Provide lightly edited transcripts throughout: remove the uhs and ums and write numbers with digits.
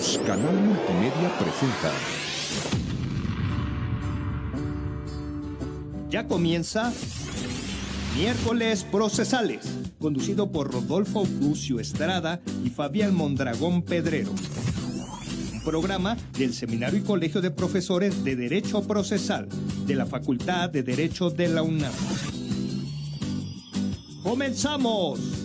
Yus Canal Multimedia presenta. Ya comienza Miércoles Procesales, conducido por Rodolfo Lucio Estrada y Fabián Mondragón Pedrero. Un programa del Seminario y Colegio de Profesores de Derecho Procesal de la Facultad de Derecho de la UNAM. ¡Comenzamos!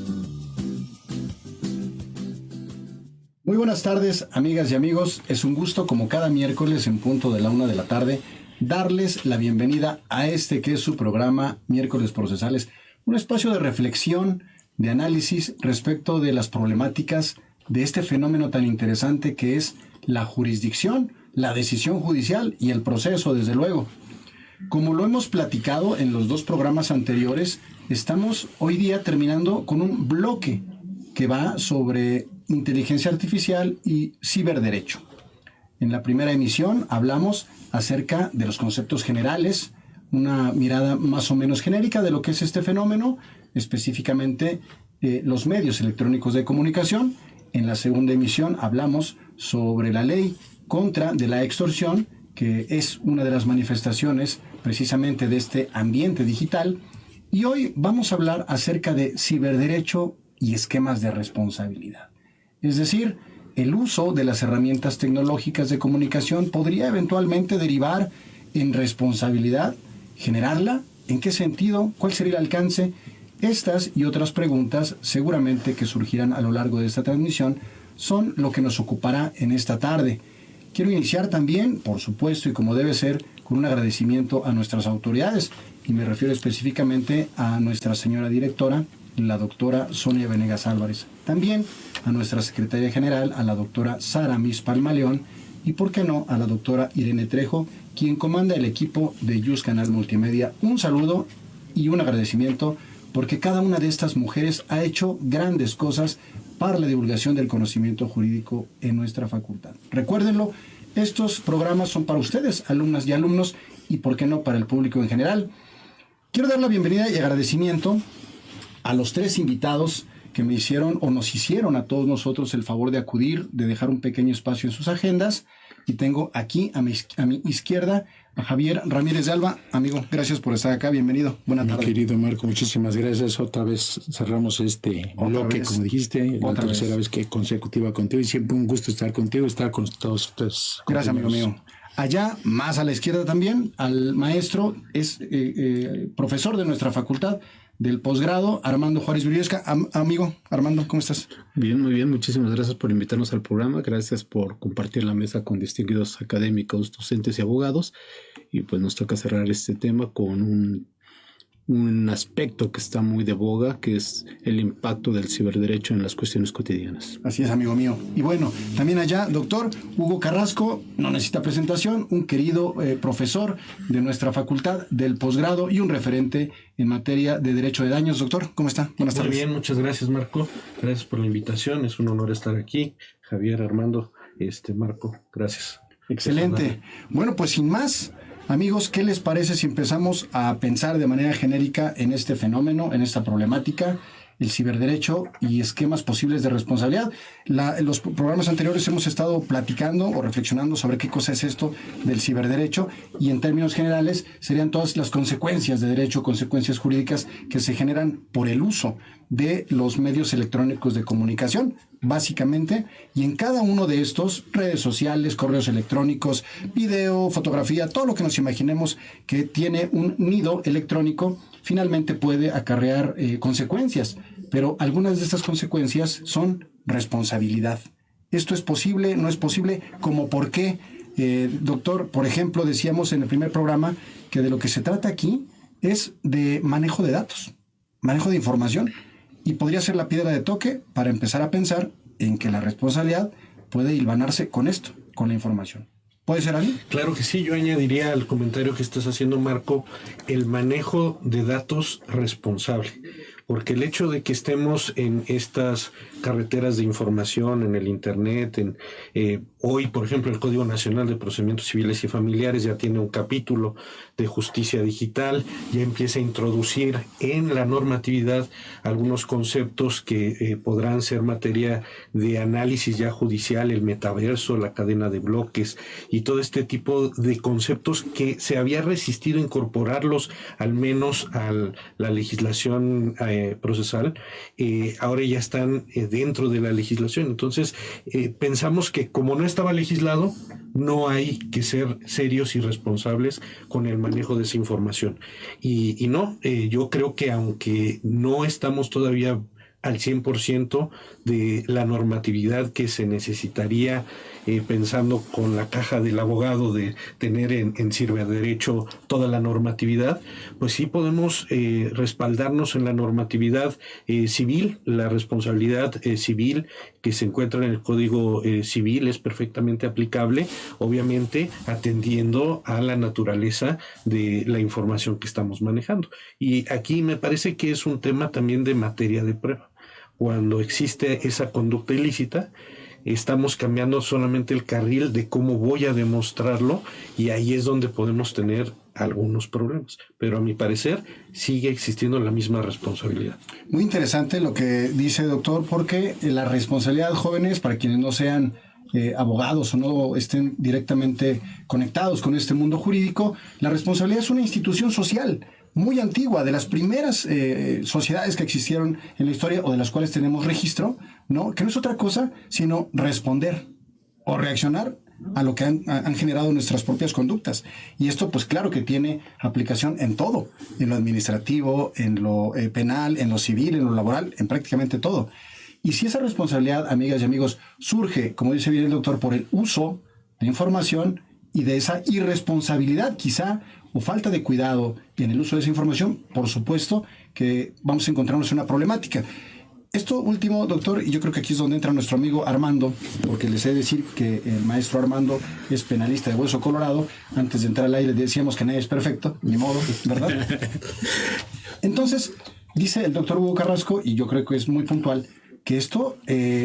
Muy buenas tardes, amigas y amigos. Es un gusto, como cada miércoles en punto de la 1 de la tarde, darles la bienvenida a este que es su programa Miércoles Procesales, un espacio de reflexión, de análisis respecto de las problemáticas de este fenómeno tan interesante que es la jurisdicción, la decisión judicial y el proceso, desde luego. Como lo hemos platicado en los dos programas anteriores, estamos hoy día terminando con un bloque que va sobre inteligencia artificial y ciberderecho. En la primera emisión hablamos acerca de los conceptos generales, una mirada más o menos genérica de lo que es este fenómeno, específicamente los medios electrónicos de comunicación. En la segunda emisión hablamos sobre la ley contra de la extorsión, que es una de las manifestaciones precisamente de este ambiente digital. Y hoy vamos a hablar acerca de ciberderecho y esquemas de responsabilidad. Es decir, el uso de las herramientas tecnológicas de comunicación podría eventualmente derivar en responsabilidad, generarla, ¿en qué sentido? ¿Cuál sería el alcance? Estas y otras preguntas seguramente que surgirán a lo largo de esta transmisión son lo que nos ocupará en esta tarde. Quiero iniciar también, por supuesto, y como debe ser, con un agradecimiento a nuestras autoridades, y me refiero específicamente a nuestra señora directora, la doctora Sonia Venegas Álvarez. También a nuestra secretaria general, a la doctora Sara Miss Palmaleón, y por qué no, a la doctora Irene Trejo, quien comanda el equipo de Yus Canal Multimedia. Un saludo y un agradecimiento, porque cada una de estas mujeres ha hecho grandes cosas para la divulgación del conocimiento jurídico en nuestra facultad. Recuérdenlo, estos programas son para ustedes, alumnas y alumnos, y por qué no para el público en general. Quiero dar la bienvenida y agradecimiento a los tres invitados que me hicieron o nos hicieron a todos nosotros el favor de acudir, de dejar un pequeño espacio en sus agendas. Y tengo aquí a mi izquierda a Javier Ramírez de Alba. Amigo, gracias por estar acá, bienvenido. Buenas tardes. Querido Marco, muchísimas gracias. Otra vez cerramos este bloque, como dijiste, la tercera vez que consecutiva contigo, y siempre un gusto estar contigo, estar con todos ustedes. Gracias, amigo mío. Allá, más a la izquierda también, al maestro, es profesor de nuestra facultad del posgrado, Armando Juárez Briesca. Amigo, Armando, ¿cómo estás? Bien, muy bien. Muchísimas gracias por invitarnos al programa. Gracias por compartir la mesa con distinguidos académicos, docentes y abogados. Y pues nos toca cerrar este tema con un aspecto que está muy de boga, que es el impacto del ciberderecho en las cuestiones cotidianas. Así es, amigo mío. Y bueno, también allá, doctor Hugo Carrasco, no necesita presentación, un querido profesor de nuestra facultad del posgrado y un referente en materia de derecho de daños. Doctor, ¿cómo está? Buenas tardes. Muy bien, muchas gracias, Marco. Gracias por la invitación. Es un honor estar aquí. Javier, Armando, Marco, gracias. Excelente. Bueno, pues sin más, amigos, ¿qué les parece si empezamos a pensar de manera genérica en este fenómeno, en esta problemática, el ciberderecho y esquemas posibles de responsabilidad? En los programas anteriores hemos estado platicando o reflexionando sobre qué cosa es esto del ciberderecho, y en términos generales serían todas las consecuencias de derecho, consecuencias jurídicas que se generan por el uso de los medios electrónicos de comunicación, básicamente, y en cada uno de estos, redes sociales, correos electrónicos, video, fotografía, todo lo que nos imaginemos que tiene un nido electrónico, finalmente puede acarrear consecuencias, pero algunas de estas consecuencias son responsabilidad. ¿Esto es posible? ¿No es posible? ¿Cómo por qué? Doctor, por ejemplo, decíamos en el primer programa que de lo que se trata aquí es de manejo de datos, manejo de información, y podría ser la piedra de toque para empezar a pensar en que la responsabilidad puede hilvanarse con esto, con la información. ¿Puede ser así? Claro que sí. Yo añadiría al comentario que estás haciendo, Marco, el manejo de datos responsable. porque el hecho de que estemos en estas carreteras de información, en el Internet, hoy, por ejemplo, el Código Nacional de Procedimientos Civiles y Familiares ya tiene un capítulo de justicia digital, ya empieza a introducir en la normatividad algunos conceptos que podrán ser materia de análisis ya judicial, el metaverso, la cadena de bloques y todo este tipo de conceptos que se había resistido a incorporarlos al menos a la legislación procesal, ahora ya están dentro de la legislación. Entonces, pensamos que como no estaba legislado, no hay que ser serios y responsables con el manejo de esa información. Y no, yo creo que aunque no estamos todavía al 100% de la normatividad que se necesitaría, pensando con la caja del abogado de tener en Sirvederecho toda la normatividad, pues sí podemos respaldarnos en la normatividad civil. La responsabilidad civil que se encuentra en el Código Civil es perfectamente aplicable, obviamente atendiendo a la naturaleza de la información que estamos manejando. Y aquí me parece que es un tema también de materia de prueba. Cuando existe esa conducta ilícita, estamos cambiando solamente el carril de cómo voy a demostrarlo, y ahí es donde podemos tener algunos problemas. Pero a mi parecer sigue existiendo la misma responsabilidad. Muy interesante lo que dice, doctor, porque la responsabilidad, jóvenes, para quienes no sean abogados o no estén directamente conectados con este mundo jurídico, la responsabilidad es una institución social muy antigua, de las primeras sociedades que existieron en la historia o de las cuales tenemos registro, ¿no? Que no es otra cosa sino responder o reaccionar a lo que han generado nuestras propias conductas. Y esto, pues claro que tiene aplicación en todo, en lo administrativo, en lo penal, en lo civil, en lo laboral, en prácticamente todo. Y si esa responsabilidad, amigas y amigos, surge, como dice bien el doctor, por el uso de información y de esa irresponsabilidad quizá o falta de cuidado en el uso de esa información, por supuesto que vamos a encontrarnos en una problemática. Esto último, doctor, y yo creo que aquí es donde entra nuestro amigo Armando, porque les he de decir que el maestro Armando es penalista de hueso colorado. Antes de entrar al aire decíamos que nadie es perfecto, ni modo, ¿verdad? Entonces, dice el doctor Hugo Carrasco, y yo creo que es muy puntual, que esto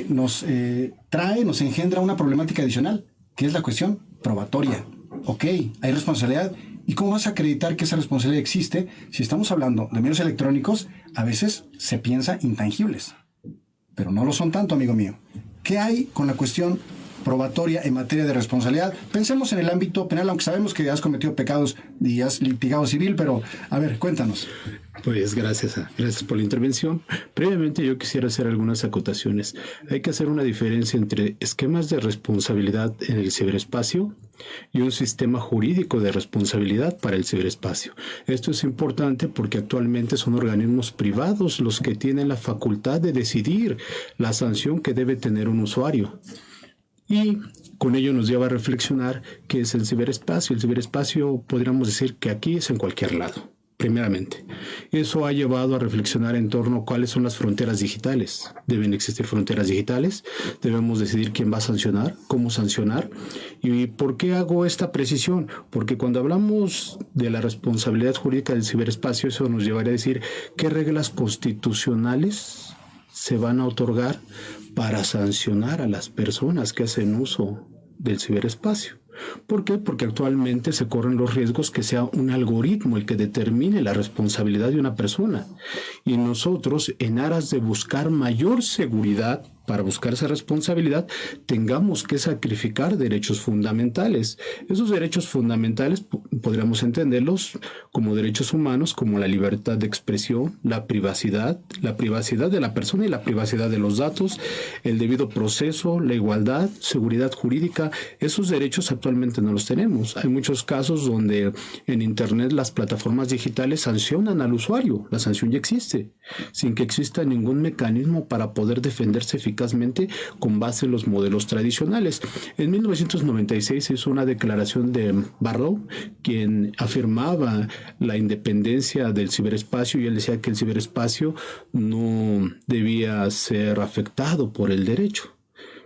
nos engendra una problemática adicional, que es la cuestión probatoria. Ok, hay responsabilidad. ¿Y cómo vas a acreditar que esa responsabilidad existe si estamos hablando de medios electrónicos? A veces se piensa intangibles, pero no lo son tanto, amigo mío. ¿Qué hay con la cuestión probatoria en materia de responsabilidad? Pensemos en el ámbito penal, aunque sabemos que has cometido pecados y has litigado civil, pero a ver, cuéntanos. Pues gracias por la intervención. Previamente yo quisiera hacer algunas acotaciones. Hay que hacer una diferencia entre esquemas de responsabilidad en el ciberespacio y un sistema jurídico de responsabilidad para el ciberespacio. Esto es importante porque actualmente son organismos privados los que tienen la facultad de decidir la sanción que debe tener un usuario. Y con ello nos lleva a reflexionar qué es el ciberespacio. El ciberespacio podríamos decir que aquí es en cualquier lado. Primeramente, eso ha llevado a reflexionar en torno a cuáles son las fronteras digitales. ¿Deben existir fronteras digitales? Debemos decidir quién va a sancionar, cómo sancionar. ¿Y por qué hago esta precisión? Porque cuando hablamos de la responsabilidad jurídica del ciberespacio, eso nos llevaría a decir qué reglas constitucionales se van a otorgar para sancionar a las personas que hacen uso del ciberespacio. ¿Por qué? Porque actualmente se corren los riesgos que sea un algoritmo el que determine la responsabilidad de una persona. Y nosotros, en aras de buscar mayor seguridad, para buscar esa responsabilidad, tengamos que sacrificar derechos fundamentales. Esos derechos fundamentales podríamos entenderlos como derechos humanos, como la libertad de expresión, la privacidad de la persona y la privacidad de los datos, el debido proceso, la igualdad, seguridad jurídica. Esos derechos actualmente no los tenemos. Hay muchos casos donde en Internet las plataformas digitales sancionan al usuario. La sanción ya existe, sin que exista ningún mecanismo para poder defenderse eficazmente con base en los modelos tradicionales. En 1996 se hizo una declaración de Barlow, quien afirmaba la independencia del ciberespacio, y él decía que el ciberespacio no debía ser afectado por el derecho.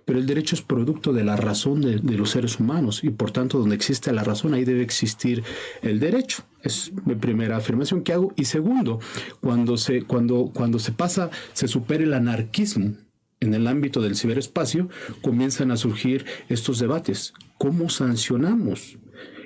pero el derecho es producto de la razón de los seres humanos y por tanto donde existe la razón ahí debe existir el derecho. Es mi primera afirmación que hago. Y segundo, cuando se supera el anarquismo en el ámbito del ciberespacio, comienzan a surgir estos debates. ¿Cómo sancionamos?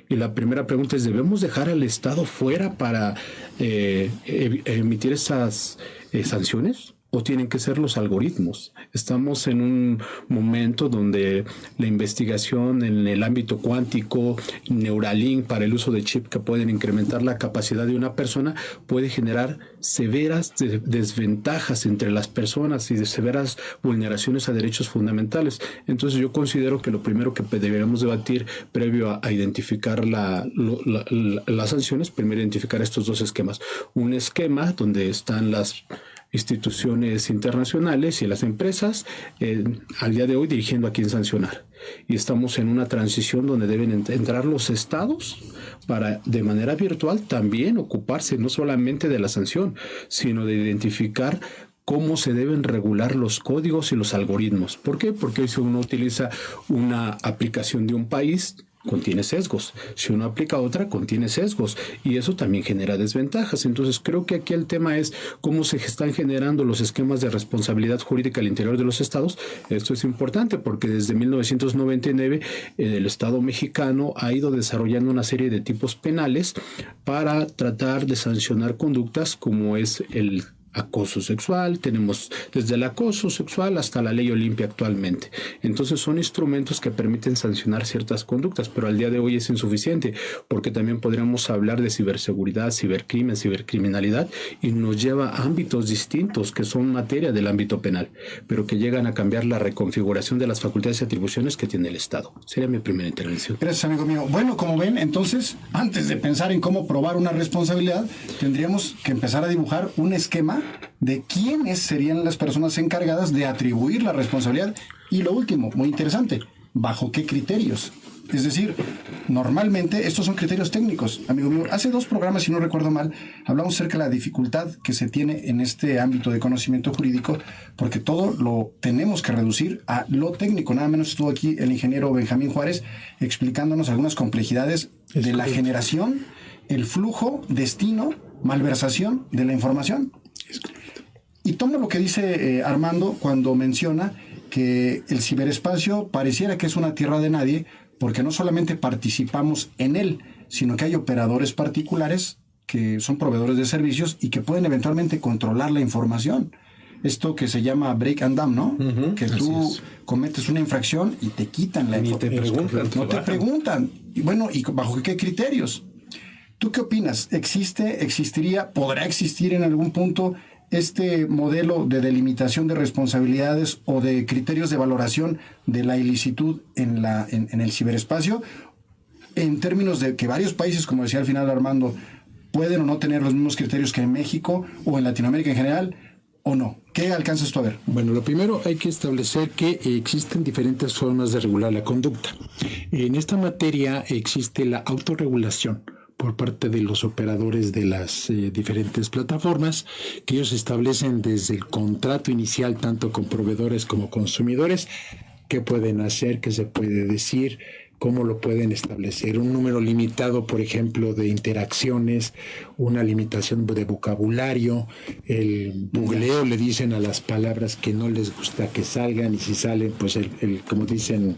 Y la primera pregunta es, ¿debemos dejar al Estado fuera para emitir esas sanciones? ¿O tienen que ser los algoritmos? Estamos en un momento donde la investigación en el ámbito cuántico, Neuralink para el uso de chip que pueden incrementar la capacidad de una persona, puede generar severas desventajas entre las personas y de severas vulneraciones a derechos fundamentales. Entonces yo considero que lo primero que deberíamos debatir previo a identificar las sanciones, primero identificar estos dos esquemas. Un esquema donde están las instituciones internacionales y las empresas al día de hoy dirigiendo a quién sancionar. Y estamos en una transición donde deben entrar los estados para de manera virtual también ocuparse no solamente de la sanción, sino de identificar cómo se deben regular los códigos y los algoritmos. ¿Por qué? Porque hoy si uno utiliza una aplicación de un país, contiene sesgos. Si uno aplica otra, contiene sesgos. Y eso también genera desventajas. Entonces, creo que aquí el tema es cómo se están generando los esquemas de responsabilidad jurídica al interior de los estados. Esto es importante porque desde 1999 el Estado mexicano ha ido desarrollando una serie de tipos penales para tratar de sancionar conductas como es el acoso sexual. Tenemos desde el acoso sexual hasta la ley Olimpia actualmente. Entonces son instrumentos que permiten sancionar ciertas conductas, pero al día de hoy es insuficiente porque también podríamos hablar de ciberseguridad, cibercrimen, cibercriminalidad y nos lleva a ámbitos distintos que son materia del ámbito penal, pero que llegan a cambiar la reconfiguración de las facultades y atribuciones que tiene el Estado. Sería mi primera intervención. Gracias, amigo mío. Bueno, como ven, entonces, antes de pensar en cómo probar una responsabilidad, tendríamos que empezar a dibujar un esquema de quiénes serían las personas encargadas de atribuir la responsabilidad. Y lo último, muy interesante, ¿bajo qué criterios? Es decir, normalmente estos son criterios técnicos. Amigo mío, hace 2 programas, si no recuerdo mal, hablamos acerca de la dificultad que se tiene en este ámbito de conocimiento jurídico, porque todo lo tenemos que reducir a lo técnico. Nada menos estuvo aquí el ingeniero Benjamín Juárez explicándonos algunas complejidades de la generación, el flujo, destino, malversación de la información. Y tomo lo que dice Armando cuando menciona que el ciberespacio pareciera que es una tierra de nadie, porque no solamente participamos en él, sino que hay operadores particulares que son proveedores de servicios y que pueden eventualmente controlar la información. Esto que se llama break and dump, ¿no? Que tú cometes una infracción y te quitan la información. No te preguntan. Y bueno, ¿y bajo qué criterios? ¿Tú qué opinas? ¿Existiría, podrá existir en algún punto este modelo de delimitación de responsabilidades o de criterios de valoración de la ilicitud en el ciberespacio? En términos de que varios países, como decía al final Armando, pueden o no tener los mismos criterios que en México o en Latinoamérica en general, ¿o no? ¿Qué alcanzas tú a ver? Bueno, lo primero hay que establecer que existen diferentes formas de regular la conducta. En esta materia existe la autorregulación por parte de los operadores de las diferentes plataformas, que ellos establecen desde el contrato inicial, tanto con proveedores como consumidores, qué pueden hacer, qué se puede decir, cómo lo pueden establecer. Un número limitado, por ejemplo, de interacciones, una limitación de vocabulario, el googleo, le dicen a las palabras que no les gusta que salgan, y si salen, pues como dicen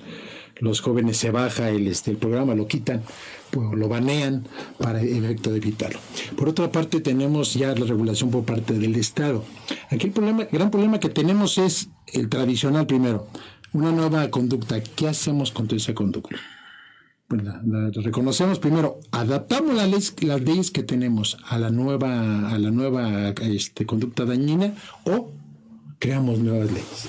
los jóvenes, se baja el programa, lo quitan, pues lo banean para efecto de evitarlo. Por otra parte, tenemos ya la regulación por parte del Estado. Aquí el gran problema que tenemos es el tradicional primero, una nueva conducta. ¿Qué hacemos con toda esa conducta? Pues la reconocemos primero, adaptamos las leyes que tenemos a la nueva conducta dañina o creamos nuevas leyes.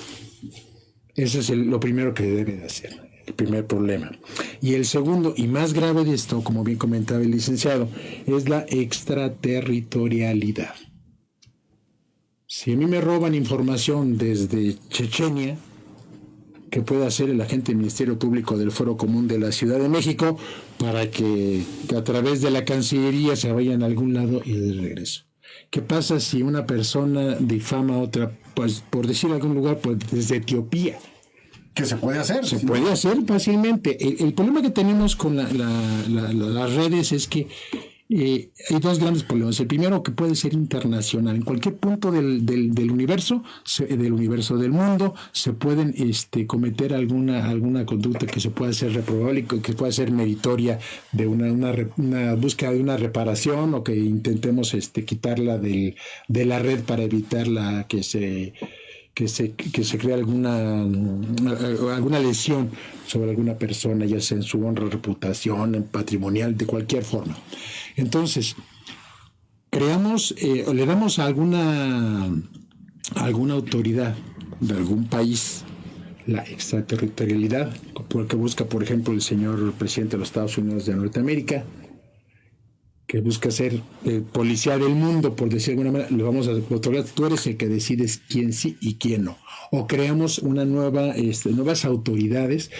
Eso es lo primero que debe de hacer. El primer problema. Y el segundo y más grave de esto, como bien comentaba el licenciado, es la extraterritorialidad. Si a mí me roban información desde Chechenia, ¿qué puede hacer el agente del Ministerio Público del Foro Común de la Ciudad de México para que a través de la Cancillería se vayan a algún lado y de regreso? ¿Qué pasa si una persona difama a otra, pues por decir algún lugar, pues desde Etiopía? que se puede hacer. Se puede hacer fácilmente. El problema que tenemos con las redes es que hay dos grandes problemas. El primero, que puede ser internacional. En cualquier punto del universo, del mundo, se pueden cometer alguna conducta que se pueda ser reprobable y que pueda ser meritoria de una búsqueda de una reparación, o que intentemos quitarla de la red para evitar que se crea alguna lesión sobre alguna persona, ya sea en su honra, reputación, en patrimonial, de cualquier forma. Entonces, le damos a alguna autoridad de algún país la extraterritorialidad, porque busca, por ejemplo, el señor presidente de los Estados Unidos de Norteamérica, que busca ser el policía del mundo, por decir de alguna manera. Le vamos a otorgar, tú eres el que decides quién sí y quién no. O creamos nuevas autoridades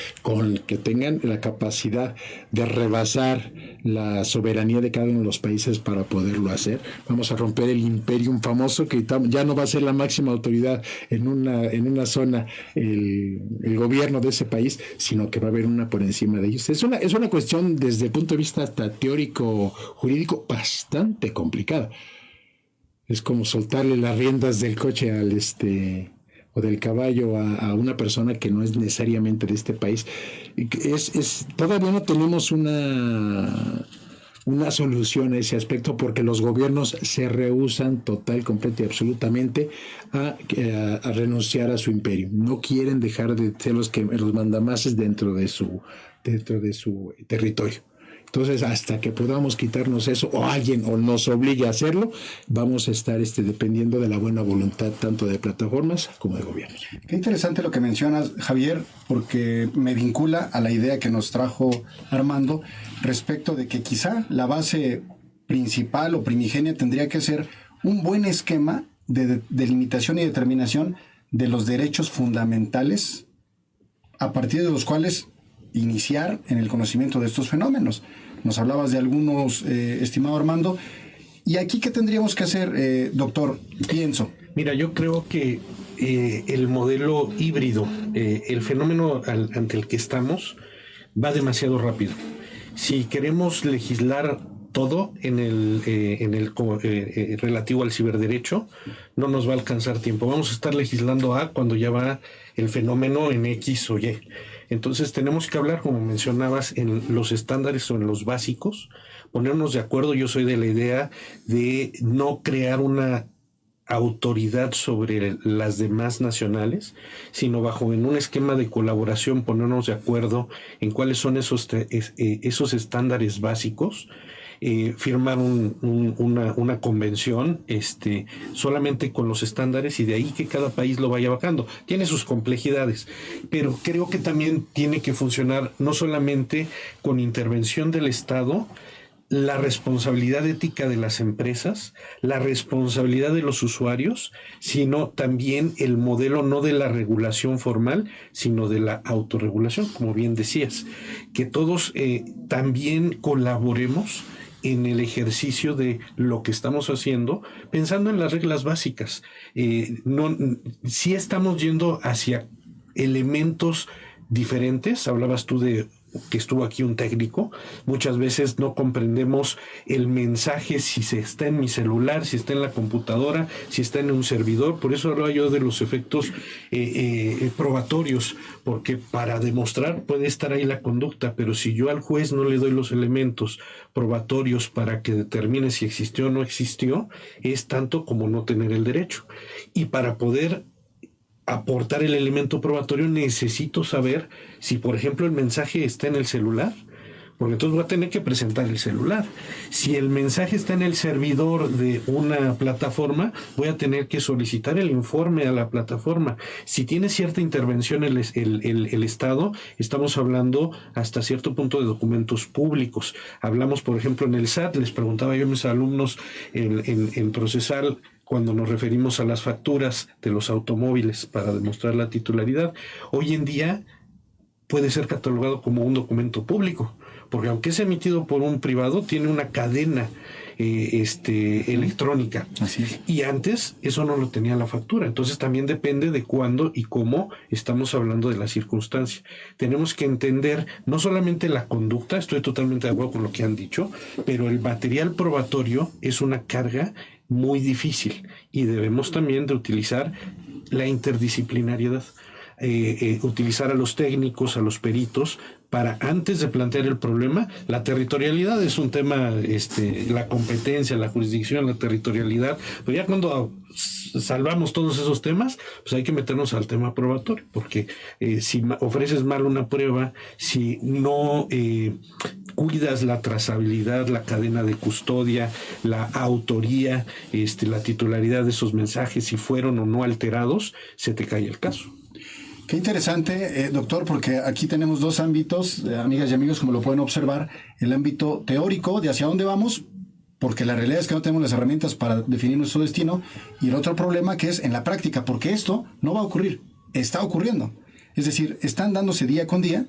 que tengan la capacidad de rebasar la soberanía de cada uno de los países para poderlo hacer. Vamos a romper el imperium famoso, que ya no va a ser la máxima autoridad en una zona el gobierno de ese país, sino que va a haber una por encima de ellos. Es una cuestión, desde el punto de vista hasta teórico, jurídico, bastante complicada. Es como soltarle las riendas del coche o del caballo a una persona que no es necesariamente de este país. Todavía no tenemos una solución a ese aspecto, porque los gobiernos se rehúsan total, completa y absolutamente a renunciar a su imperio. No quieren dejar de ser los mandamases dentro de su territorio. Entonces, hasta que podamos quitarnos eso, o alguien nos obligue a hacerlo, vamos a estar dependiendo de la buena voluntad tanto de plataformas como de gobiernos. Qué interesante lo que mencionas, Javier, porque me vincula a la idea que nos trajo Armando respecto de que quizá la base principal o primigenia tendría que ser un buen esquema de delimitación y determinación de los derechos fundamentales, a partir de los cuales iniciar en el conocimiento de estos fenómenos. Nos hablabas de algunos, estimado Armando. ¿Y aquí qué tendríamos que hacer, doctor? Pienso. Mira, yo creo que el modelo híbrido, el fenómeno ante el que estamos, va demasiado rápido. Si queremos legislar todo en el relativo al ciberderecho, no nos va a alcanzar tiempo. Vamos a estar legislando cuando ya va el fenómeno en X o Y. Entonces tenemos que hablar, como mencionabas, en los estándares o en los básicos, ponernos de acuerdo. Yo soy de la idea de no crear una autoridad sobre las demás nacionales, sino en un esquema de colaboración ponernos de acuerdo en cuáles son esos estándares básicos. Firmar una convención solamente con los estándares, y de ahí que cada país lo vaya bajando. Tiene sus complejidades, pero creo que también tiene que funcionar no solamente con intervención del Estado, la responsabilidad ética de las empresas, la responsabilidad de los usuarios, sino también el modelo no de la regulación formal, sino de la autorregulación, como bien decías, que todos también colaboremos en el ejercicio de lo que estamos haciendo, pensando en las reglas básicas. Sí estamos yendo hacia elementos diferentes. Hablabas tú de que estuvo aquí un técnico. Muchas veces no comprendemos el mensaje, si se está en mi celular, si está en la computadora, si está en un servidor. Por eso hablaba yo de los efectos probatorios, porque para demostrar puede estar ahí la conducta, pero si yo al juez no le doy los elementos probatorios para que determine si existió o no existió, es tanto como no tener el derecho. Y para poder aportar el elemento probatorio necesito saber si, por ejemplo, el mensaje está en el celular, porque entonces voy a tener que presentar el celular. Si el mensaje está en el servidor de una plataforma, voy a tener que solicitar el informe a la plataforma. Si tiene cierta intervención el Estado, estamos hablando hasta cierto punto de documentos públicos. Hablamos, por ejemplo, en el SAT, les preguntaba yo a mis alumnos en Procesal, cuando nos referimos a las facturas de los automóviles para demostrar la titularidad, hoy en día puede ser catalogado como un documento público, porque aunque es emitido por un privado, tiene una cadena electrónica. Así es. Y antes eso no lo tenía la factura. Entonces también depende de cuándo y cómo estamos hablando de la circunstancia. Tenemos que entender no solamente la conducta, estoy totalmente de acuerdo con lo que han dicho, pero el material probatorio es una carga muy difícil y debemos también de utilizar la interdisciplinariedad. Utilizar a los técnicos, a los peritos, para antes de plantear el problema. La territorialidad es un tema, la competencia, la jurisdicción, la territorialidad, pero ya cuando salvamos todos esos temas, pues hay que meternos al tema probatorio, porque si ofreces mal una prueba, si no cuidas la trazabilidad, la cadena de custodia, la autoría, la titularidad de esos mensajes, si fueron o no alterados, se te cae el caso. Qué interesante, doctor, porque aquí tenemos dos ámbitos, amigas y amigos, como lo pueden observar, el ámbito teórico de hacia dónde vamos, porque la realidad es que no tenemos las herramientas para definir nuestro destino, y el otro problema que es en la práctica, porque esto no va a ocurrir, está ocurriendo. Es decir, están dándose día con día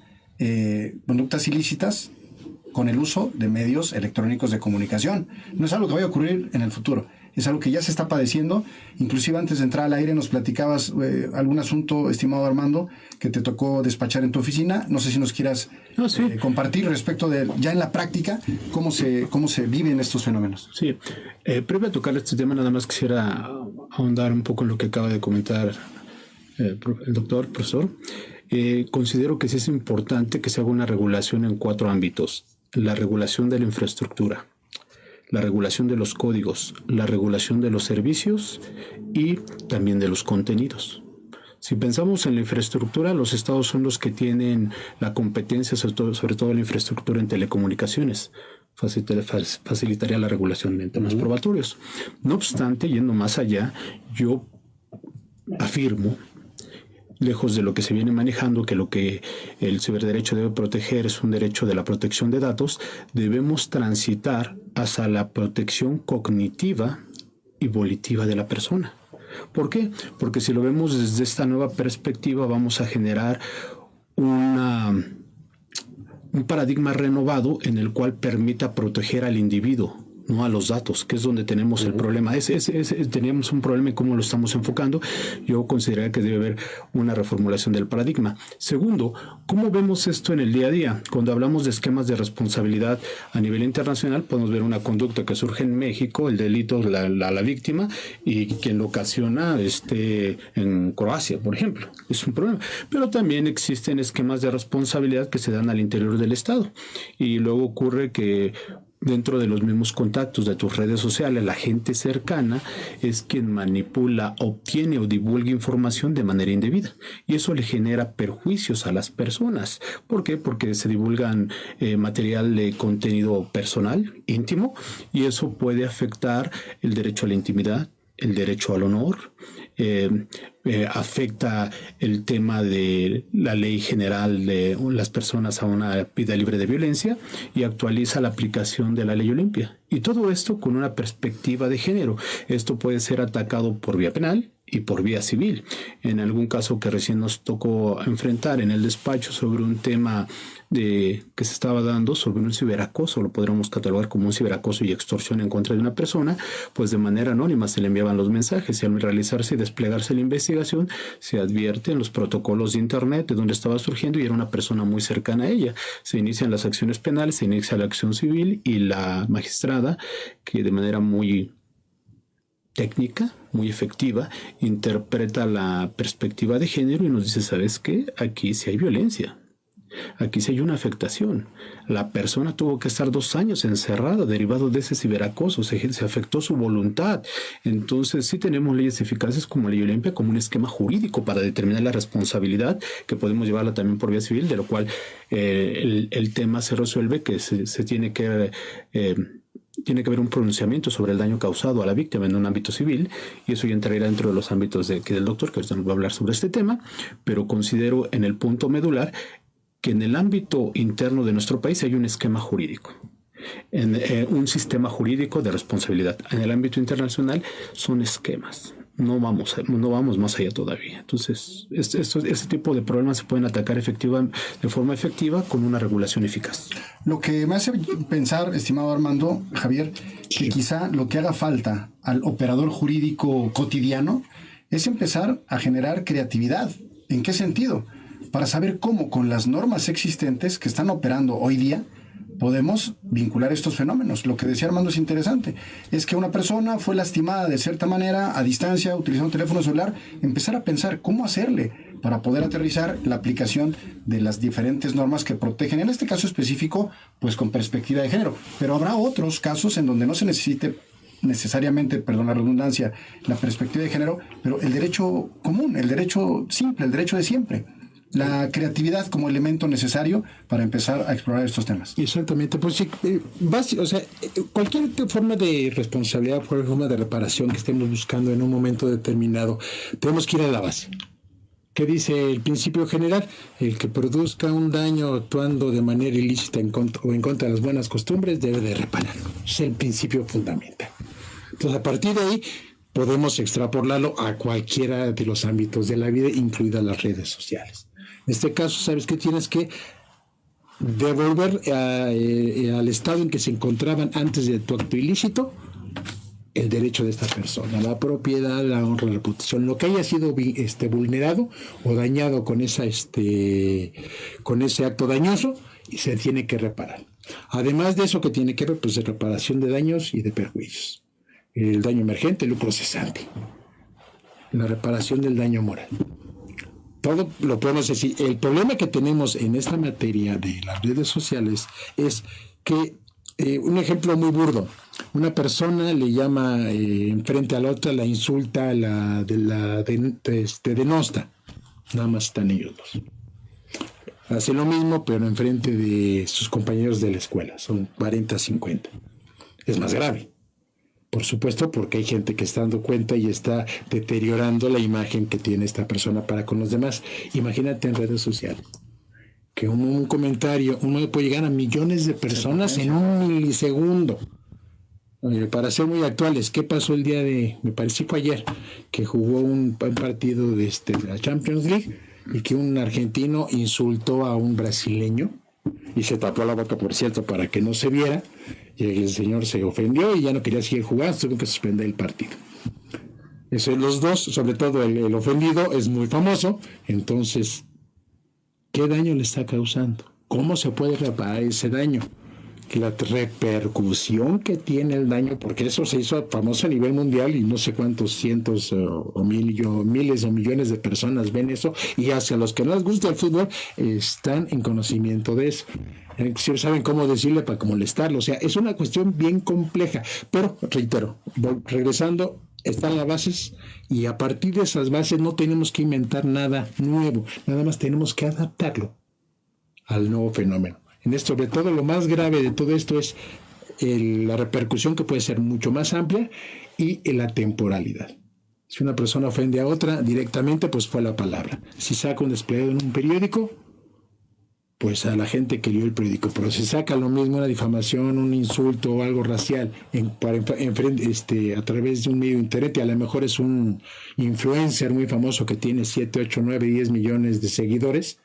conductas ilícitas con el uso de medios electrónicos de comunicación. No es algo que vaya a ocurrir en el futuro. Es algo que ya se está padeciendo. Inclusive antes de entrar al aire nos platicabas algún asunto, estimado Armando, que te tocó despachar en tu oficina. No sé si nos quieras compartir respecto de, ya en la práctica, cómo se viven estos fenómenos. Sí, previo a tocar este tema, nada más quisiera ahondar un poco en lo que acaba de comentar el profesor. Considero que sí es importante que se haga una regulación en 4 ámbitos. La regulación de la infraestructura, la regulación de los códigos, la regulación de los servicios y también de los contenidos. Si pensamos en la infraestructura, los estados son los que tienen la competencia, sobre todo la infraestructura en telecomunicaciones. Facilitaría la regulación en temas probatorios. No obstante, yendo más allá, yo afirmo, lejos de lo que se viene manejando, que lo que el ciberderecho debe proteger es un derecho de la protección de datos, debemos transitar hacia la protección cognitiva y volitiva de la persona. ¿Por qué? Porque si lo vemos desde esta nueva perspectiva, vamos a generar un paradigma renovado en el cual permita proteger al individuo, no a los datos, que es donde tenemos el problema. Teníamos un problema en cómo lo estamos enfocando. Yo consideraría que debe haber una reformulación del paradigma. Segundo, ¿cómo vemos esto en el día a día? Cuando hablamos de esquemas de responsabilidad a nivel internacional, podemos ver una conducta que surge en México, el delito, la víctima, y quien lo ocasiona en Croacia, por ejemplo. Es un problema. Pero también existen esquemas de responsabilidad que se dan al interior del Estado. Y luego ocurre que dentro de los mismos contactos de tus redes sociales, la gente cercana es quien manipula, obtiene o divulga información de manera indebida. Y eso le genera perjuicios a las personas. ¿Por qué? Porque se divulgan material de contenido personal, íntimo, y eso puede afectar el derecho a la intimidad, el derecho al honor, afecta el tema de la ley general de las personas a una vida libre de violencia y actualiza la aplicación de la ley Olimpia. Y todo esto con una perspectiva de género. Esto puede ser atacado por vía penal y por vía civil. En algún caso que recién nos tocó enfrentar en el despacho sobre un tema que se estaba dando sobre un ciberacoso, lo podríamos catalogar como un ciberacoso y extorsión en contra de una persona, pues de manera anónima se le enviaban los mensajes y al realizarse y desplegarse la investigación se advierte en los protocolos de internet de dónde estaba surgiendo y era una persona muy cercana a ella. Se inician las acciones penales, se inicia la acción civil y la magistrada, que de manera muy técnica, muy efectiva, interpreta la perspectiva de género y nos dice, ¿sabes qué? Aquí sí hay violencia. Aquí sí hay una afectación. La persona tuvo que estar 2 años encerrada derivado de ese ciberacoso, se afectó su voluntad. Entonces sí tenemos leyes eficaces como la ley Olimpia, como un esquema jurídico para determinar la responsabilidad, que podemos llevarla también por vía civil, de lo cual el tema se resuelve, que se tiene que haber un pronunciamiento sobre el daño causado a la víctima en un ámbito civil, y eso ya entraría dentro de los ámbitos del doctor, que ahorita nos va a hablar sobre este tema, pero considero en el punto medular que en el ámbito interno de nuestro país hay un esquema jurídico, un sistema jurídico de responsabilidad. En el ámbito internacional son esquemas. no vamos más allá todavía. Entonces, este tipo de problemas se pueden atacar de forma efectiva con una regulación eficaz. Lo que me hace pensar, estimado Armando, Javier, que quizá lo que haga falta al operador jurídico cotidiano es empezar a generar creatividad. ¿En qué sentido? Para saber cómo con las normas existentes que están operando hoy día podemos vincular estos fenómenos. Lo que decía Armando es interesante. Es que una persona fue lastimada de cierta manera a distancia utilizando un teléfono celular, empezar a pensar cómo hacerle para poder aterrizar la aplicación de las diferentes normas que protegen, en este caso específico, pues con perspectiva de género. Pero habrá otros casos en donde no se necesite necesariamente, perdón la redundancia, la perspectiva de género, pero el derecho común, el derecho simple, el derecho de siempre. La creatividad como elemento necesario para empezar a explorar estos temas. Exactamente, pues sí, cualquier forma de responsabilidad, cualquier forma de reparación que estemos buscando en un momento determinado, tenemos que ir a la base. ¿Qué dice el principio general? El que produzca un daño actuando de manera ilícita en contra de las buenas costumbres debe de repararlo. Es el principio fundamental. Entonces, a partir de ahí, podemos extrapolarlo a cualquiera de los ámbitos de la vida, incluidas las redes sociales. En este caso, sabes que tienes que devolver al estado en que se encontraban antes de tu acto ilícito el derecho de esta persona, la propiedad, la honra, la reputación, lo que haya sido vulnerado o dañado con ese acto dañoso, y se tiene que reparar. Además de eso, que tiene que ver, pues, de reparación de daños y de perjuicios. El daño emergente, el lucro cesante, la reparación del daño moral. Todo lo podemos decir. El problema que tenemos en esta materia de las redes sociales es que, un ejemplo muy burdo, una persona le llama enfrente a la otra, la insulta, denosta. Nada más están ellos dos. Hace lo mismo, pero enfrente de sus compañeros de la escuela. Son 40, 50. Es más grave. Por supuesto, porque hay gente que está dando cuenta y está deteriorando la imagen que tiene esta persona para con los demás. Imagínate en redes sociales, que un comentario, uno puede llegar a millones de personas en un milisegundo. Para ser muy actuales, ¿qué pasó el día me parece que fue ayer, que jugó un partido de la Champions League y que un argentino insultó a un brasileño y se tapó la boca, por cierto, para que no se viera? Y el señor se ofendió y ya no quería seguir jugando, tuvo que suspender el partido. Eso, los dos, sobre todo el ofendido, es muy famoso. Entonces, ¿qué daño le está causando? ¿Cómo se puede reparar ese daño? La repercusión que tiene el daño, porque eso se hizo famoso a nivel mundial y no sé cuántos cientos o miles o millones de personas ven eso, y hacia los que no les gusta el fútbol están en conocimiento de eso. Saben cómo decirle para molestarlo. O sea, es una cuestión bien compleja, pero reitero, regresando, están las bases, y a partir de esas bases no tenemos que inventar nada nuevo, nada más tenemos que adaptarlo al nuevo fenómeno. Sobre todo, lo más grave de todo esto es la repercusión, que puede ser mucho más amplia, y la temporalidad. Si una persona ofende a otra directamente, pues fue la palabra. Si saca un desplegado en un periódico, pues a la gente que leyó el periódico. Pero si saca lo mismo, una difamación, un insulto o algo racial a través de un medio de internet, y a lo mejor es un influencer muy famoso que tiene 7, 8, 9, 10 millones de seguidores,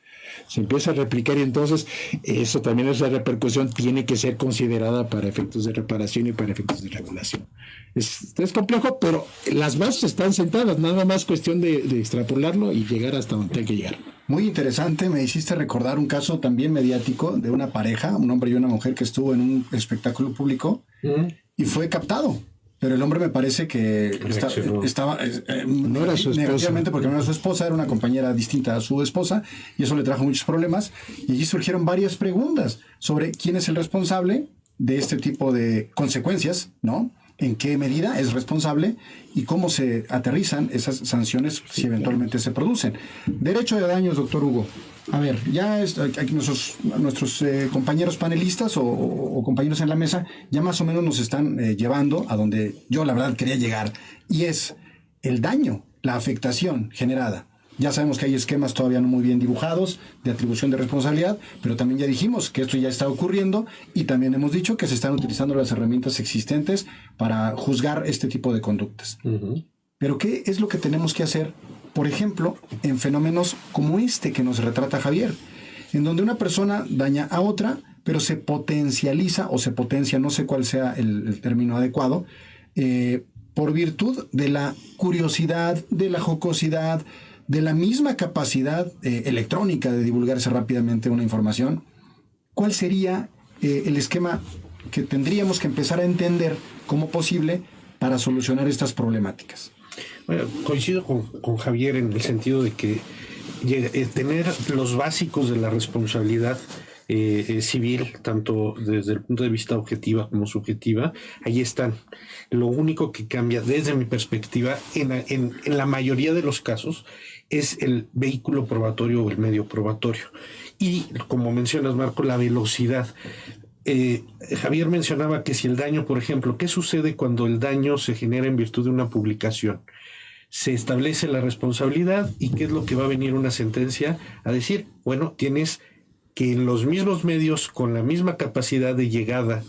se empieza a replicar, y entonces eso también, esa repercusión tiene que ser considerada para efectos de reparación y para efectos de regulación. Es complejo, pero las bases están sentadas, nada más cuestión de extrapolarlo y llegar hasta donde hay que llegar. Muy interesante, me hiciste recordar un caso también mediático de una pareja, un hombre y una mujer, que estuvo en un espectáculo público y fue captado. Pero el hombre me parece que estaba no era su esposa, negativamente, porque no era su esposa, era una compañera distinta a su esposa, y eso le trajo muchos problemas. Y allí surgieron varias preguntas sobre quién es el responsable de este tipo de consecuencias, ¿no? En qué medida es responsable y cómo se aterrizan esas sanciones si eventualmente se producen. Derecho de daños, doctor Hugo. A ver, ya aquí nuestros compañeros panelistas o compañeros en la mesa ya más o menos nos están llevando a donde yo la verdad quería llegar, y es el daño, la afectación generada. Ya sabemos que hay esquemas todavía no muy bien dibujados de atribución de responsabilidad, pero también ya dijimos que esto ya está ocurriendo, y también hemos dicho que se están utilizando las herramientas existentes para juzgar este tipo de conductas. Pero ¿qué es lo que tenemos que hacer, por ejemplo, en fenómenos como este que nos retrata Javier, en donde una persona daña a otra, pero se potencializa o se potencia, no sé cuál sea el término adecuado, por virtud de la curiosidad, de la jocosidad, de la misma capacidad electrónica de divulgarse rápidamente una información? ¿Cuál sería el esquema que tendríamos que empezar a entender como posible para solucionar estas problemáticas? Bueno, coincido con Javier en el sentido de que tener los básicos de la responsabilidad civil, tanto desde el punto de vista objetiva como subjetiva, ahí están. Lo único que cambia desde mi perspectiva en la mayoría de los casos es el vehículo probatorio o el medio probatorio. Y como mencionas, Marco, la velocidad. Javier mencionaba que si el daño, por ejemplo, ¿qué sucede cuando el daño se genera en virtud de una publicación? Se establece la responsabilidad y ¿qué es lo que va a venir una sentencia a decir? Bueno, tienes que en los mismos medios, con la misma capacidad de llegada,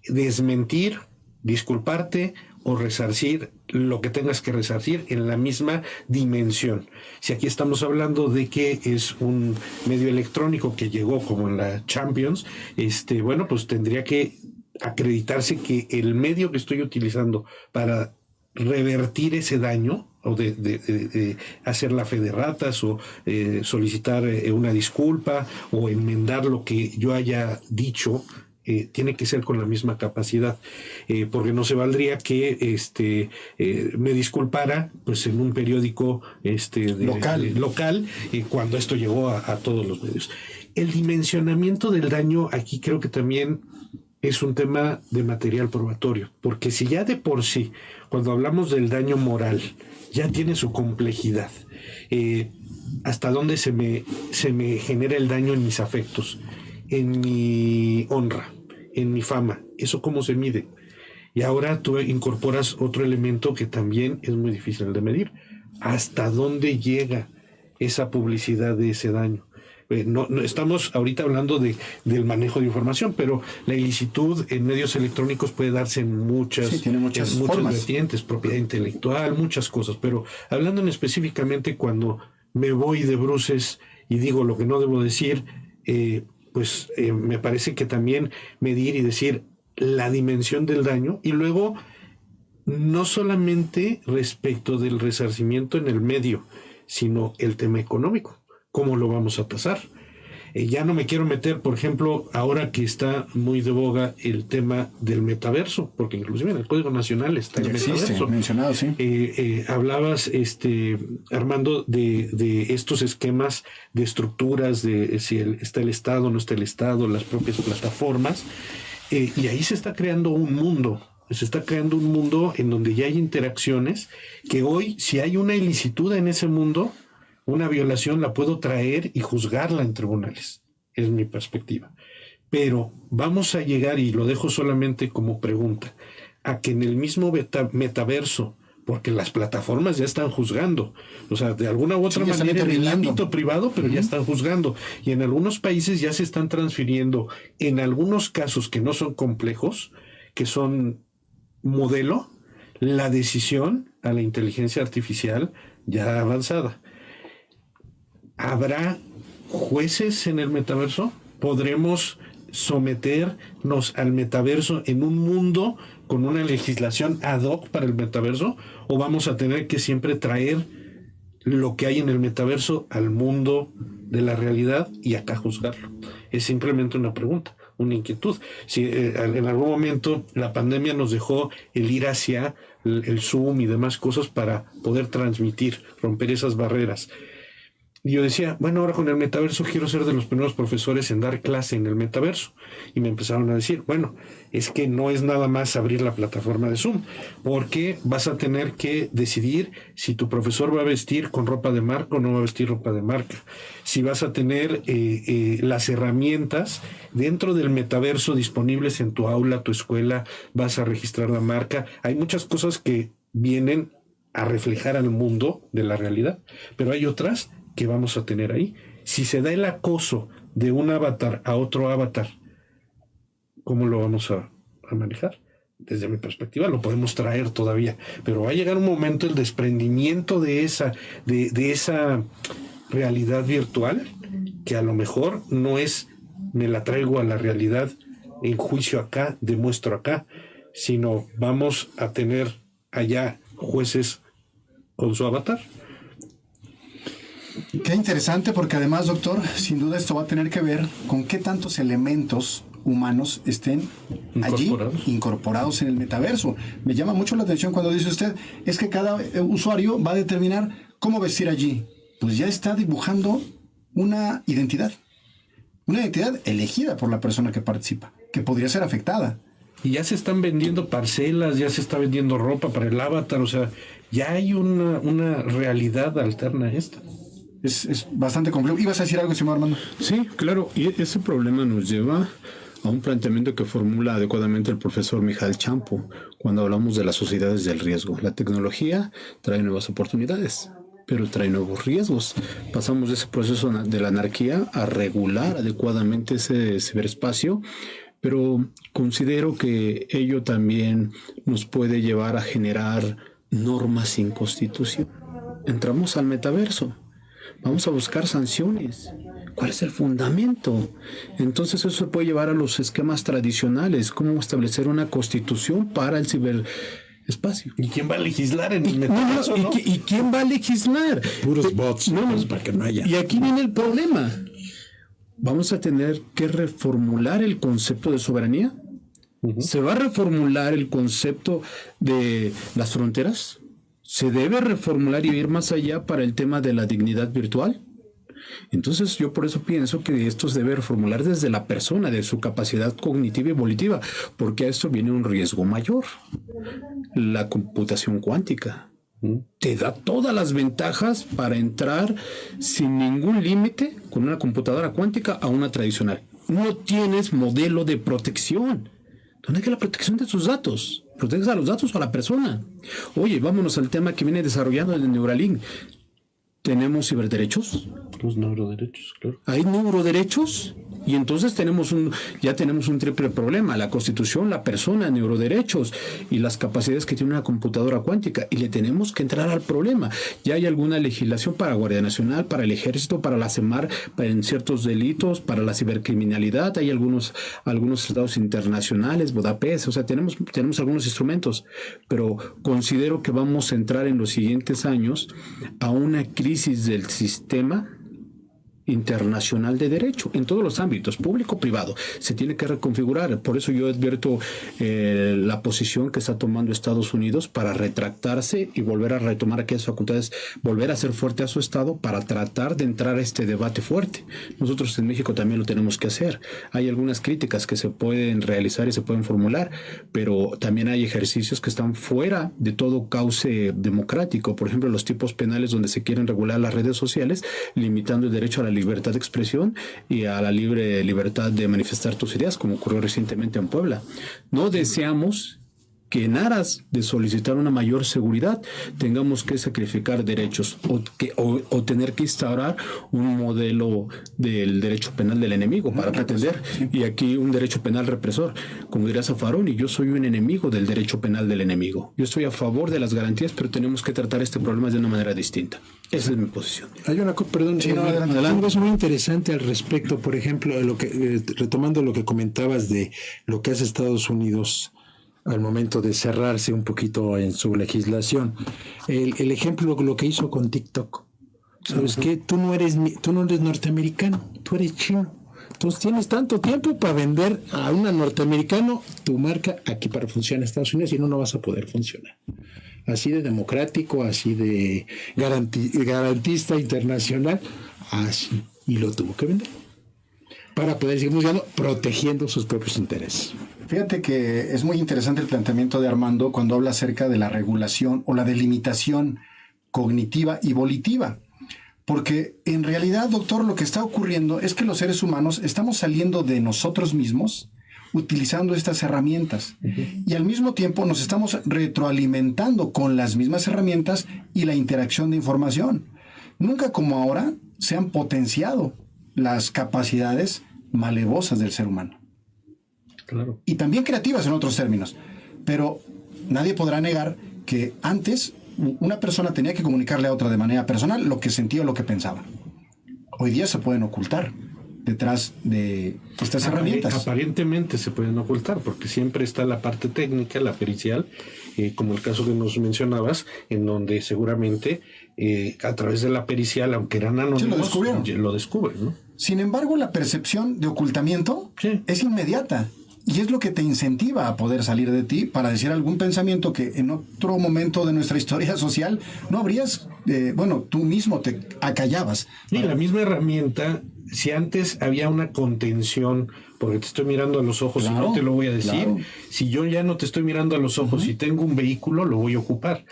desmentir, disculparte o resarcir lo que tengas que resarcir en la misma dimensión. Si aquí estamos hablando de que es un medio electrónico que llegó como en la Champions, bueno, pues tendría que acreditarse que el medio que estoy utilizando para revertir ese daño o de hacer la fe de ratas o solicitar una disculpa o enmendar lo que yo haya dicho, tiene que ser con la misma capacidad, porque no se valdría que me disculpara pues en un periódico local cuando esto llegó a todos los medios. El dimensionamiento del daño aquí creo que también es un tema de material probatorio, porque si ya de por sí, cuando hablamos del daño moral, ya tiene su complejidad, hasta dónde se me genera el daño en mis afectos, en mi honra, en mi fama, eso cómo se mide. Y ahora tú incorporas otro elemento que también es muy difícil de medir, hasta dónde llega esa publicidad de ese daño. No estamos ahorita hablando del manejo de información, pero la ilicitud en medios electrónicos puede darse en muchas vertientes, propiedad intelectual, muchas cosas, pero hablando específicamente cuando me voy de bruces y digo lo que no debo decir, me parece que también medir y decir la dimensión del daño y luego no solamente respecto del resarcimiento en el medio, sino el tema económico. ¿Cómo lo vamos a tasar? Ya no me quiero meter, por ejemplo, ahora que está muy de boga el tema del metaverso, porque inclusive en el Código Nacional está el metaverso. Mencionado, sí. Hablabas, Armando, de estos esquemas de estructuras, de si está el Estado, no está el Estado, las propias plataformas, y ahí se está creando un mundo. Se está creando un mundo en donde ya hay interacciones que hoy, si hay una ilicitud en ese mundo, una violación la puedo traer y juzgarla en tribunales, es mi perspectiva. Pero vamos a llegar, y lo dejo solamente como pregunta, a que en el mismo metaverso, porque las plataformas ya están juzgando, o sea, de alguna u otra manera en el ámbito privado, pero ya están juzgando. Y en algunos países ya se están transfiriendo, en algunos casos que no son complejos, que son modelo, la decisión a la inteligencia artificial ya avanzada. ¿Habrá jueces en el metaverso? ¿Podremos someternos al metaverso en un mundo con una legislación ad hoc para el metaverso? ¿O vamos a tener que siempre traer lo que hay en el metaverso al mundo de la realidad y acá juzgarlo? Es simplemente una pregunta, una inquietud. Si en algún momento la pandemia nos dejó el ir hacia el Zoom y demás cosas para poder transmitir, romper esas barreras. Y yo decía, bueno, ahora con el metaverso quiero ser de los primeros profesores en dar clase en el metaverso. Y me empezaron a decir, bueno, es que no es nada más abrir la plataforma de Zoom, porque vas a tener que decidir si tu profesor va a vestir con ropa de marca o no va a vestir ropa de marca. Si vas a tener las herramientas dentro del metaverso disponibles en tu aula, tu escuela, vas a registrar la marca. Hay muchas cosas que vienen a reflejar al mundo de la realidad, pero hay otras que vamos a tener ahí. Si se da el acoso de un avatar a otro avatar, ¿cómo lo vamos a manejar? desde mi perspectiva lo podemos traer todavía, pero va a llegar un momento el desprendimiento de esa realidad virtual, que a lo mejor no es me la traigo a la realidad en juicio acá, demuestro acá, sino vamos a tener allá jueces con su avatar. Qué interesante, porque además, doctor, sin duda esto va a tener que ver con qué tantos elementos humanos estén allí incorporados en el metaverso. Me llama mucho la atención cuando dice usted, es que cada usuario va a determinar cómo vestir allí. Pues ya está dibujando una identidad elegida por la persona que participa, que podría ser afectada. Y ya se están vendiendo parcelas, ya se está vendiendo ropa para el avatar, o sea, ya hay una realidad alterna a esta. Es bastante complejo. ¿Ibas a decir algo, señor Armando? Sí, claro, y ese problema nos lleva a un planteamiento que formula adecuadamente el profesor Mijael Champo cuando hablamos de las sociedades del riesgo. La tecnología trae nuevas oportunidades, pero trae nuevos riesgos. Pasamos de ese proceso de la anarquía a regular adecuadamente ese ciberespacio, pero considero que ello también nos puede llevar a generar normas sin constitución. Entramos al metaverso. Vamos a buscar sanciones. ¿Cuál es el fundamento? Entonces eso puede llevar a los esquemas tradicionales. ¿Cómo establecer una constitución para el ciberespacio? ¿Y quién va a legislar en el metaverso? ¿Y quién va a legislar? Puros bots, para que no haya. Y aquí viene el problema. Vamos a tener que reformular el concepto de soberanía. ¿Se va a reformular el concepto de las fronteras? ¿Se debe reformular y ir más allá para el tema de la dignidad virtual? Entonces yo por eso pienso que esto se debe reformular desde la persona, de su capacidad cognitiva y volitiva, porque a esto viene un riesgo mayor. La computación cuántica te da todas las ventajas para entrar sin ningún límite con una computadora cuántica a una tradicional. No tienes modelo de protección. ¿Dónde queda la protección de tus datos? ¿Proteges a los datos o a la persona? Oye, vámonos al tema que viene desarrollando el Neuralink. ¿Tenemos ciberderechos? Los neuroderechos, claro. ¿Hay neuroderechos? Y entonces ya tenemos un triple problema: la Constitución, la persona, neuroderechos y las capacidades que tiene una computadora cuántica. Y le tenemos que entrar al problema. Ya hay alguna legislación para Guardia Nacional, para el Ejército, para la CEMAR, en ciertos delitos, para la cibercriminalidad. Hay algunos tratados internacionales, Budapest. O sea, tenemos algunos instrumentos. Pero considero que vamos a entrar en los siguientes años a una crisis del sistema internacional de derecho en todos los ámbitos, público, privado. Se tiene que reconfigurar. Por eso yo advierto la posición que está tomando Estados Unidos para retractarse y volver a retomar aquellas facultades, volver a ser fuerte a su Estado para tratar de entrar a este debate fuerte. Nosotros en México también lo tenemos que hacer. Hay algunas críticas que se pueden realizar y se pueden formular, pero también hay ejercicios que están fuera de todo cauce democrático. Por ejemplo, los tipos penales donde se quieren regular las redes sociales, limitando el derecho a la libertad de expresión y a la libre libertad de manifestar tus ideas, como ocurrió recientemente en Puebla. No deseamos que en aras de solicitar una mayor seguridad tengamos que sacrificar derechos o tener que instaurar un modelo del derecho penal del enemigo para pretender, y aquí un derecho penal represor. Como diría Zaffaroni, yo soy un enemigo del derecho penal del enemigo. Yo estoy a favor de las garantías, pero tenemos que tratar este problema de una manera distinta. Esa es mi posición. Hay una cosa muy interesante al respecto, por ejemplo, retomando lo que comentabas de lo que hace Estados Unidos al momento de cerrarse un poquito en su legislación. El ejemplo, lo que hizo con TikTok. ¿Sabes qué? Tú no eres norteamericano, tú eres chino. Entonces tienes tanto tiempo para vender a un norteamericano tu marca aquí para funcionar en Estados Unidos, y no vas a poder funcionar. Así de democrático, así de garantista internacional, así. Y lo tuvo que vender para poder seguir funcionando, protegiendo sus propios intereses. Fíjate que es muy interesante el planteamiento de Armando cuando habla acerca de la regulación o la delimitación cognitiva y volitiva. Porque en realidad, doctor, lo que está ocurriendo es que los seres humanos estamos saliendo de nosotros mismos utilizando estas herramientas. Y al mismo tiempo nos estamos retroalimentando con las mismas herramientas y la interacción de información. Nunca como ahora se han potenciado las capacidades malevosas del ser humano. Claro. Y también creativas en otros términos. pero nadie podrá negar que antes una persona tenía que comunicarle a otra de manera personal lo que sentía o lo que pensaba. Hoy día se pueden ocultar detrás de estas herramientas. Aparentemente se pueden ocultar, porque siempre está la parte técnica, la pericial, como el caso que nos mencionabas, en donde seguramente a través de la pericial, aunque eran anónimos, lo descubren, ¿no? Sin embargo, la percepción de ocultamiento es inmediata. Y es lo que te incentiva a poder salir de ti para decir algún pensamiento que en otro momento de nuestra historia social no habrías, tú mismo te acallabas. Y la misma herramienta, si antes había una contención, porque te estoy mirando a los ojos y no te lo voy a decir, si yo ya no te estoy mirando a los ojos y tengo un vehículo, lo voy a ocupar.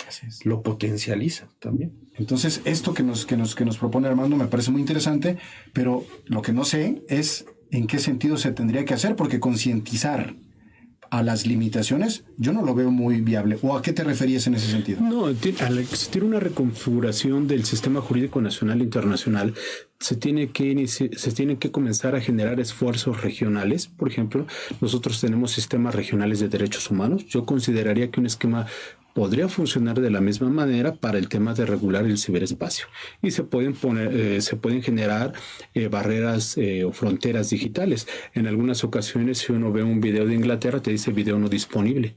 Lo potencializa también. Entonces, esto que nos propone Armando me parece muy interesante, pero lo que no sé es en qué sentido se tendría que hacer, porque concientizar a las limitaciones yo no lo veo muy viable. ¿O a qué te referías en ese sentido? No, al existir una reconfiguración del sistema jurídico nacional e internacional, se tiene que comenzar a generar esfuerzos regionales. Por ejemplo, nosotros tenemos sistemas regionales de derechos humanos. Yo consideraría que un esquema podría funcionar de la misma manera para el tema de regular el ciberespacio. Y se pueden generar barreras o fronteras digitales. En algunas ocasiones, si uno ve un video de Inglaterra, te dice video no disponible.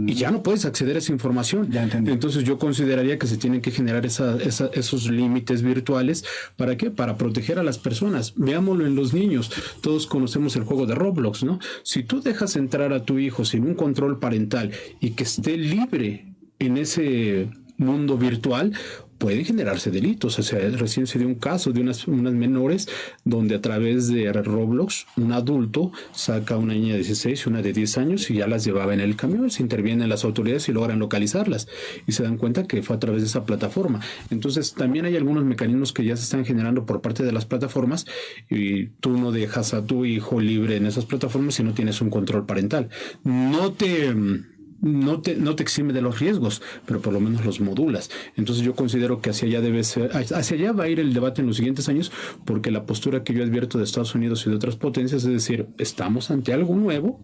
Y ya no puedes acceder a esa información. Ya entendí. Entonces yo consideraría que se tienen que generar esos límites virtuales. ¿Para qué? Para proteger a las personas. Veámoslo en los niños. Todos conocemos el juego de Roblox, ¿no? Si tú dejas entrar a tu hijo sin un control parental y que esté libre en ese mundo virtual, pueden generarse delitos. O sea, recién se dio un caso de unas menores donde a través de Roblox un adulto saca a una niña de 16 y una de 10 años y ya las llevaba en el camión. Se intervienen las autoridades y logran localizarlas y se dan cuenta que fue a través de esa plataforma. Entonces también hay algunos mecanismos que ya se están generando por parte de las plataformas y tú no dejas a tu hijo libre en esas plataformas si no tienes un control parental. No te exime de los riesgos, pero por lo menos los modulas. Entonces yo considero que hacia allá va a ir el debate en los siguientes años, porque la postura que yo advierto de Estados Unidos y de otras potencias es decir, estamos ante algo nuevo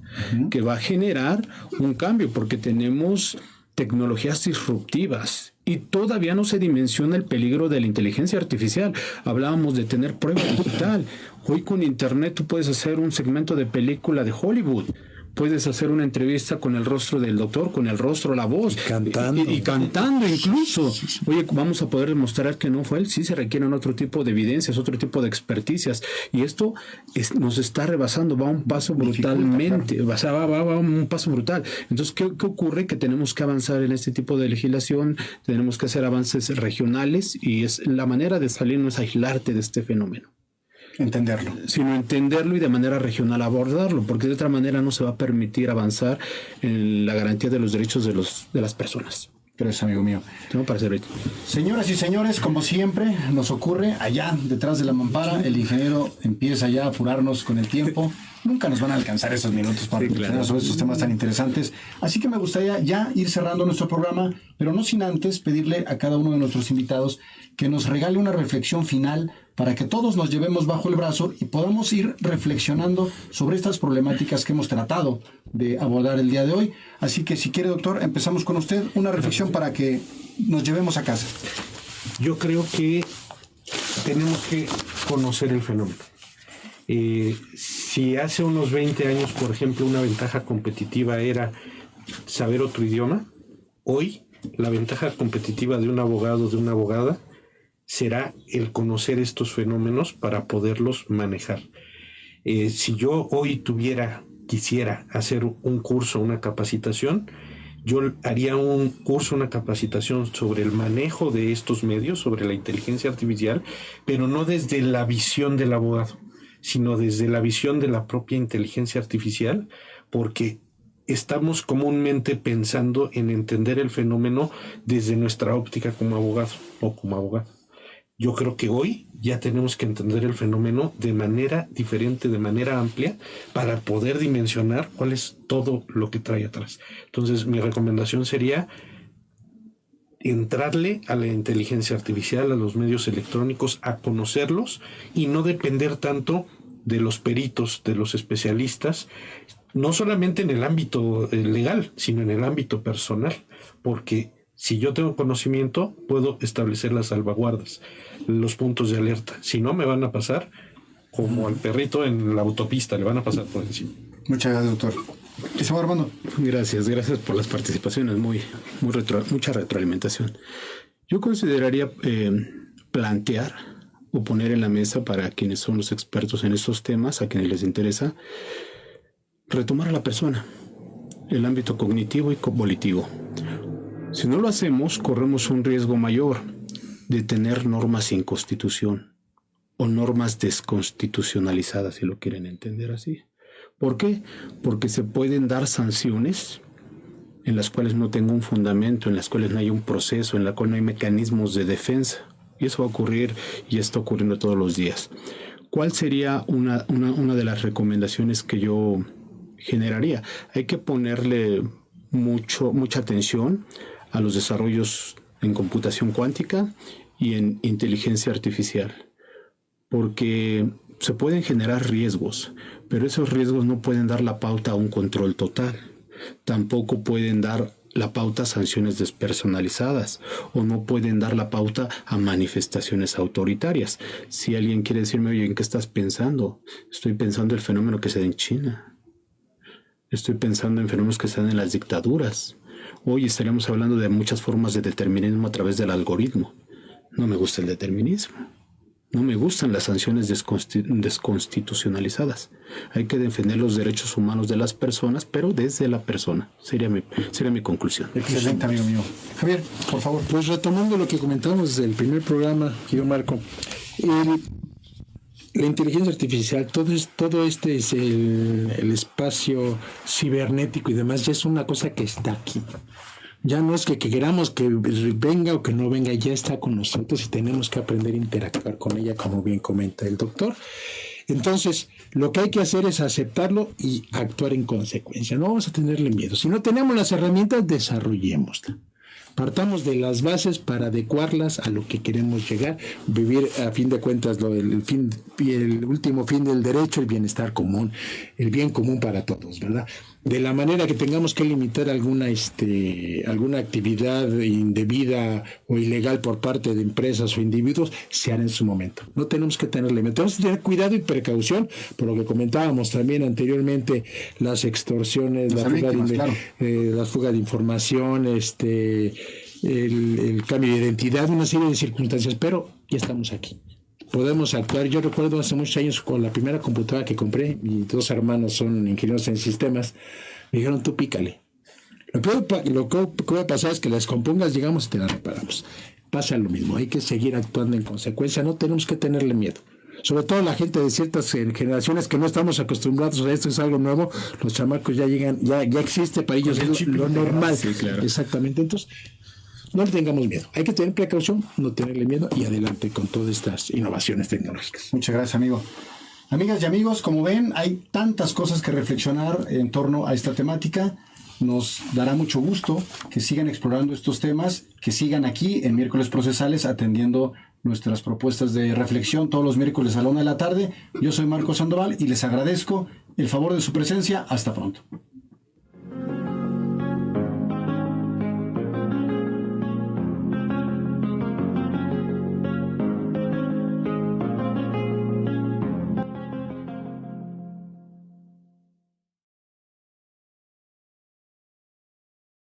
que va a generar un cambio, porque tenemos tecnologías disruptivas y todavía no se dimensiona el peligro de la inteligencia artificial. Hablábamos de tener prueba digital. Hoy con internet tú puedes hacer un segmento de película de Hollywood. Puedes hacer una entrevista con el rostro del doctor, con el rostro, la voz. Cantando. Y cantando incluso. Oye, vamos a poder demostrar que no fue él. Sí se requieren otro tipo de evidencias, otro tipo de experticias. Y esto nos está rebasando, va a un paso brutalmente. Va a un paso brutal. Entonces, ¿qué ocurre? Que tenemos que avanzar en este tipo de legislación, tenemos que hacer avances regionales y la manera de salir no es aislarte de este fenómeno. Entenderlo. Sino entenderlo y de manera regional abordarlo, porque de otra manera no se va a permitir avanzar en la garantía de los derechos de las personas. Gracias, amigo mío. Tengo para servir. Señoras y señores, como siempre nos ocurre, allá detrás de la mampara, el ingeniero empieza ya a apurarnos con el tiempo. Nunca nos van a alcanzar esos minutos para reflexionar sobre estos temas tan interesantes. Así que me gustaría ya ir cerrando nuestro programa, pero no sin antes pedirle a cada uno de nuestros invitados que nos regale una reflexión final para que todos nos llevemos bajo el brazo y podamos ir reflexionando sobre estas problemáticas que hemos tratado de abordar el día de hoy. Así que si quiere, doctor, empezamos con usted. Una reflexión para que nos llevemos a casa. Yo creo que tenemos que conocer el fenómeno. Si hace unos 20 años, por ejemplo, una ventaja competitiva era saber otro idioma, hoy la ventaja competitiva de un abogado, de una abogada, será el conocer estos fenómenos para poderlos manejar. Si yo hoy quisiera hacer un curso, una capacitación, yo haría un curso, una capacitación sobre el manejo de estos medios, sobre la inteligencia artificial, pero no desde la visión del abogado, sino desde la visión de la propia inteligencia artificial, porque estamos comúnmente pensando en entender el fenómeno desde nuestra óptica como abogado o como abogado. Yo creo que hoy ya tenemos que entender el fenómeno de manera diferente, de manera amplia, para poder dimensionar cuál es todo lo que trae atrás. Entonces, mi recomendación sería entrarle a la inteligencia artificial, a los medios electrónicos, a conocerlos y no depender tanto de los peritos, de los especialistas. no solamente en el ámbito legal, sino en el ámbito personal, porque si yo tengo conocimiento, puedo establecer las salvaguardas, los puntos de alerta. Si no, me van a pasar como al perrito en la autopista, le van a pasar por encima. Muchas gracias, doctor. Estimado Armando. Gracias por las participaciones, mucha retroalimentación. Yo consideraría plantear o poner en la mesa para quienes son los expertos en estos temas, a quienes les interesa, retomar a la persona, el ámbito cognitivo y volitivo. Si no lo hacemos, corremos un riesgo mayor de tener normas sin constitución o normas desconstitucionalizadas, si lo quieren entender así. ¿Por qué? Porque se pueden dar sanciones en las cuales no tengo un fundamento, en las cuales no hay un proceso, en la cual no hay mecanismos de defensa. Y eso va a ocurrir y está ocurriendo todos los días. ¿Cuál sería una de las recomendaciones que yo generaría? Hay que ponerle mucha atención a los desarrollos en computación cuántica y en inteligencia artificial, porque se pueden generar riesgos, pero esos riesgos no pueden dar la pauta a un control total. Tampoco pueden dar la pauta a sanciones despersonalizadas o no pueden dar la pauta a manifestaciones autoritarias. Si alguien quiere decirme, oye, ¿en qué estás pensando? Estoy pensando el fenómeno que se da en China. Estoy pensando en fenómenos que se dan en las dictaduras. Hoy estaríamos hablando de muchas formas de determinismo a través del algoritmo. No me gusta el determinismo. No me gustan las sanciones desconstitucionalizadas. Hay que defender los derechos humanos de las personas, pero desde la persona. Sería mi conclusión. Excelente, amigo mío. Javier, por favor. Pues retomando lo que comentamos del primer programa, yo Marco, la inteligencia artificial, todo este es el espacio cibernético y demás, ya es una cosa que está aquí. Ya no es que queramos que venga o que no venga, ya está con nosotros y tenemos que aprender a interactuar con ella, como bien comenta el doctor. Entonces, lo que hay que hacer es aceptarlo y actuar en consecuencia. No vamos a tenerle miedo. Si no tenemos las herramientas, desarrollémoslas. Partamos de las bases para adecuarlas a lo que queremos llegar, vivir a fin de cuentas el último fin del derecho, el bienestar común, el bien común para todos, ¿verdad? De la manera que tengamos que limitar alguna actividad indebida o ilegal por parte de empresas o individuos, se hará en su momento. No tenemos que tenerle miedo. Tenemos que tener cuidado y precaución, por lo que comentábamos también anteriormente, las extorsiones, la fuga de información, el cambio de identidad, una serie de circunstancias, pero ya estamos aquí. Podemos actuar. Yo recuerdo hace muchos años con la primera computadora que compré, mis dos hermanos son ingenieros en sistemas, me dijeron, tú pícale. Lo que va a pasar es que la descompongas, llegamos y te la reparamos. Pasa lo mismo, hay que seguir actuando en consecuencia, no tenemos que tenerle miedo. Sobre todo la gente de ciertas generaciones que no estamos acostumbrados a esto, es algo nuevo, los chamacos ya llegan, ya existe para ellos, es lo normal. Sí, claro. Exactamente, entonces no le tengamos miedo, hay que tener precaución, no tenerle miedo y adelante con todas estas innovaciones tecnológicas. Muchas gracias, amigo. Amigas y amigos, como ven, hay tantas cosas que reflexionar en torno a esta temática. Nos dará mucho gusto que sigan explorando estos temas, que sigan aquí en Miércoles Procesales atendiendo nuestras propuestas de reflexión todos los miércoles a la 1 de la tarde. Yo soy Marco Sandoval y les agradezco el favor de su presencia. Hasta pronto.